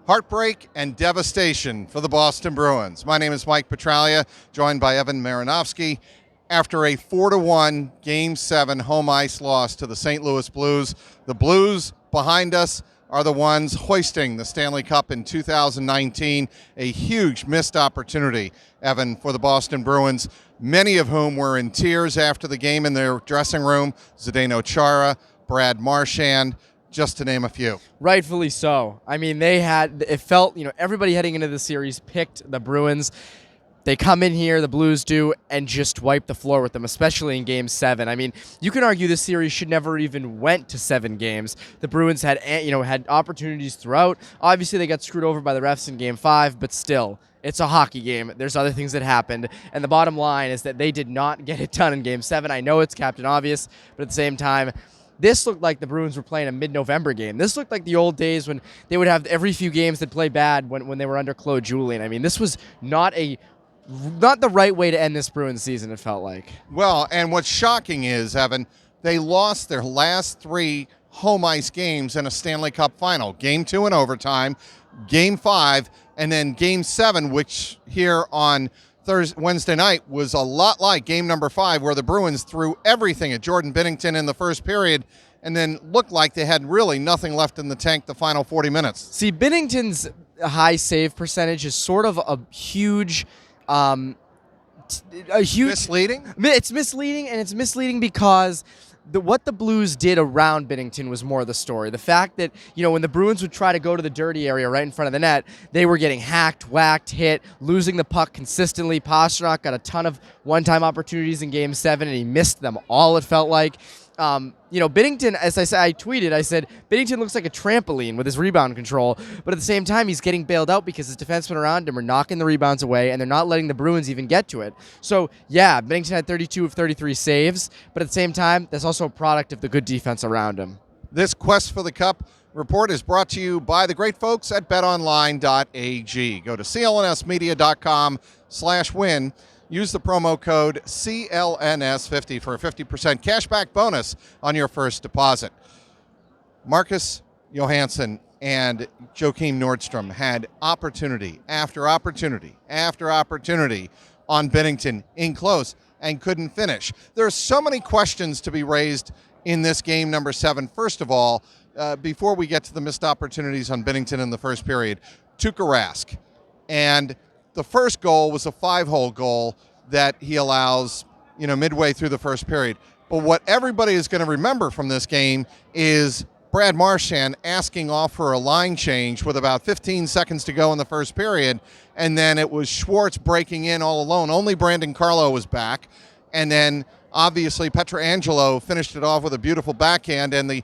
Heartbreak and devastation for the Boston Bruins. My name is Mike Petraglia, joined by Evan Marinofsky. After a 4-1 Game 7 home ice loss to the St. Louis Blues, the Blues behind us are the ones hoisting the Stanley Cup in 2019. A huge missed opportunity, Evan, for the Boston Bruins, many of whom were in tears after the game in their dressing room. Zdeno Chara, Brad Marchand, just to name a few. Rightfully so. I mean, it felt, everybody heading into the series picked the Bruins. They come in here, the Blues do, and just wipe the floor with them, especially in Game 7. I mean, you can argue this series should never even went to 7 games. The Bruins had opportunities throughout. Obviously, they got screwed over by the refs in Game 5, but still, it's a hockey game. There's other things that happened, and the bottom line is that they did not get it done in Game 7. I know it's Captain Obvious, but at the same time, this looked like the Bruins were playing a mid-November game. This looked like the old days when they would have every few games that play bad when they were under Claude Julien. I mean, this was not the right way to end this Bruins season, it felt like. Well, and what's shocking is, Evan, they lost their last 3 home ice games in a Stanley Cup final. Game 2 in overtime, Game 5, and then Game 7, which here on Wednesday night was a lot like game number 5, where the Bruins threw everything at Jordan Binnington in the first period and then looked like they had really nothing left in the tank the final 40 minutes. See, Binnington's high save percentage is sort of a huge misleading? It's misleading, and it's misleading because what the Blues did around Binnington was more the story. The fact that, when the Bruins would try to go to the dirty area right in front of the net, they were getting hacked, whacked, hit, losing the puck consistently. Pastrnak got a ton of one-time opportunities in Game 7, and he missed them all, it felt like. Binnington, as I tweeted, I said, Binnington looks like a trampoline with his rebound control, but at the same time, he's getting bailed out because his defensemen around him are knocking the rebounds away, and they're not letting the Bruins even get to it. So, yeah, Binnington had 32 of 33 saves, but at the same time, that's also a product of the good defense around him. This Quest for the Cup report is brought to you by the great folks at betonline.ag. Go to clnsmedia.com/win. Use the promo code CLNS50 for a 50% cashback bonus on your first deposit. Marcus Johansson and Joakim Nordstrom had opportunity after opportunity after opportunity on Binnington in close and couldn't finish. There are so many questions to be raised in this game number 7. First of all, before we get to the missed opportunities on Binnington in the first period, Tuukka Rask. And the first goal was a 5-hole goal that he allows, midway through the first period. But what everybody is going to remember from this game is Brad Marchand asking off for a line change with about 15 seconds to go in the first period, and then it was Schwartz breaking in all alone. Only Brandon Carlo was back, and then obviously Petrangelo finished it off with a beautiful backhand, and the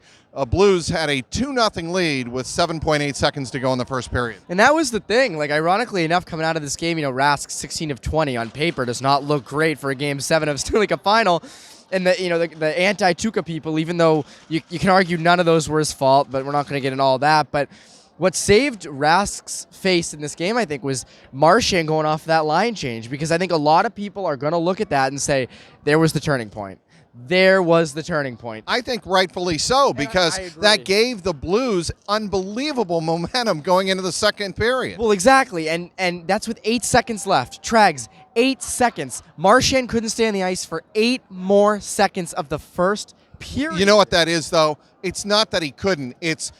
Blues had a 2-0 lead with 7.8 seconds to go in the first period. And that was the thing. Ironically enough, coming out of this game, Rask 16 of 20 on paper does not look great for a Game 7 of Stanley Cup Final. And the anti-Tuukka people, even though you can argue none of those were his fault, but we're not going to get into all that. But what saved Rask's face in this game, I think, was Marchand going off that line change, because I think a lot of people are going to look at that and say, there was the turning point. There was the turning point. I think rightfully so, because that gave the Blues unbelievable momentum going into the second period. Well, exactly, and that's with 8 seconds left. Trags, 8 seconds. Marchand couldn't stay on the ice for 8 more seconds of the first period. You know what that is, though? It's not that he couldn't. It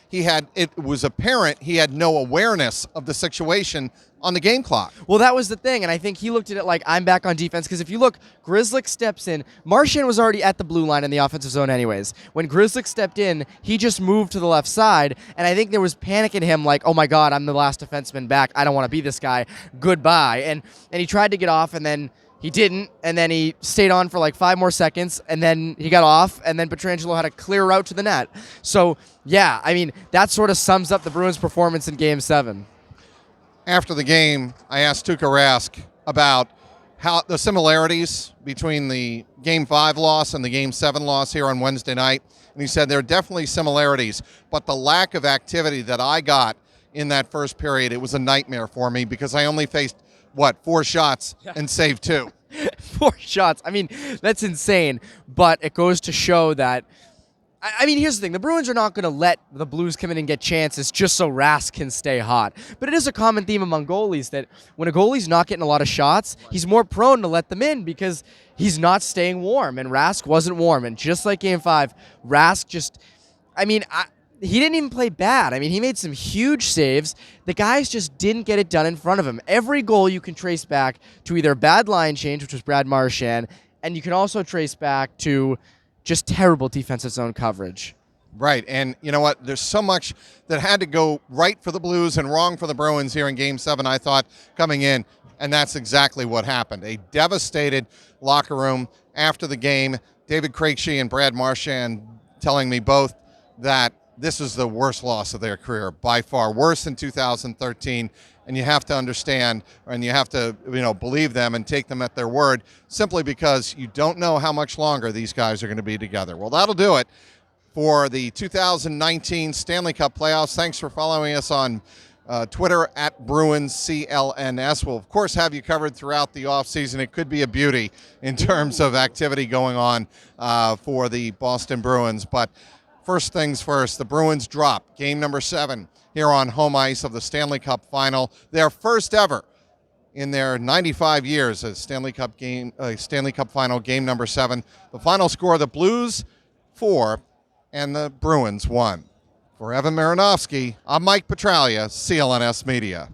was apparent he had no awareness of the situation on the game clock. Well, that was the thing, and I think he looked at it like, I'm back on defense, because if you look, Grzelcyk steps in. Marchand was already at the blue line in the offensive zone anyways. When Grzelcyk stepped in, he just moved to the left side, and I think there was panic in him, like, oh my God, I'm the last defenseman back. I don't want to be this guy. Goodbye. And he tried to get off, and then he didn't, and then he stayed on for like 5 more seconds, and then he got off, and then Petrangelo had a clear route to the net. So, yeah, I mean, that sort of sums up the Bruins' performance in Game 7. After the game, I asked Tuukka Rask about how the similarities between the Game 5 loss and the Game 7 loss here on Wednesday night, and he said there are definitely similarities, but the lack of activity that I got in that first period, it was a nightmare for me, because I only faced 4 shots and saved 2. 4 shots. I mean, that's insane. But it goes to show that I mean, here's the thing. The Bruins are not going to let the Blues come in and get chances just so Rask can stay hot. But it is a common theme among goalies that when a goalie's not getting a lot of shots, he's more prone to let them in because he's not staying warm. And Rask wasn't warm. And just like Game 5, Rask just, he didn't even play bad. I mean, he made some huge saves. The guys just didn't get it done in front of him. Every goal you can trace back to either a bad line change, which was Brad Marchand, and you can also trace back to just terrible defensive zone coverage. Right, and you know what? There's so much that had to go right for the Blues and wrong for the Bruins here in Game 7, I thought, coming in, and that's exactly what happened. A devastated locker room after the game. David Krejci and Brad Marchand telling me both that this is the worst loss of their career, by far, worse than 2013. And you have to understand, and you have to, believe them and take them at their word, simply because you don't know how much longer these guys are going to be together. Well, that'll do it for the 2019 Stanley Cup playoffs. Thanks for following us on Twitter at BruinsCLNS. We'll, of course, have you covered throughout the offseason. It could be a beauty in terms of activity going on for the Boston Bruins. But first things first, the Bruins drop game number 7 here on home ice of the Stanley Cup Final. Their first ever in their 95 years as Stanley Cup Final game number 7. The final score, the Blues 4 and the Bruins 1. For Evan Marinofsky, I'm Mike Petraglia, CLNS Media.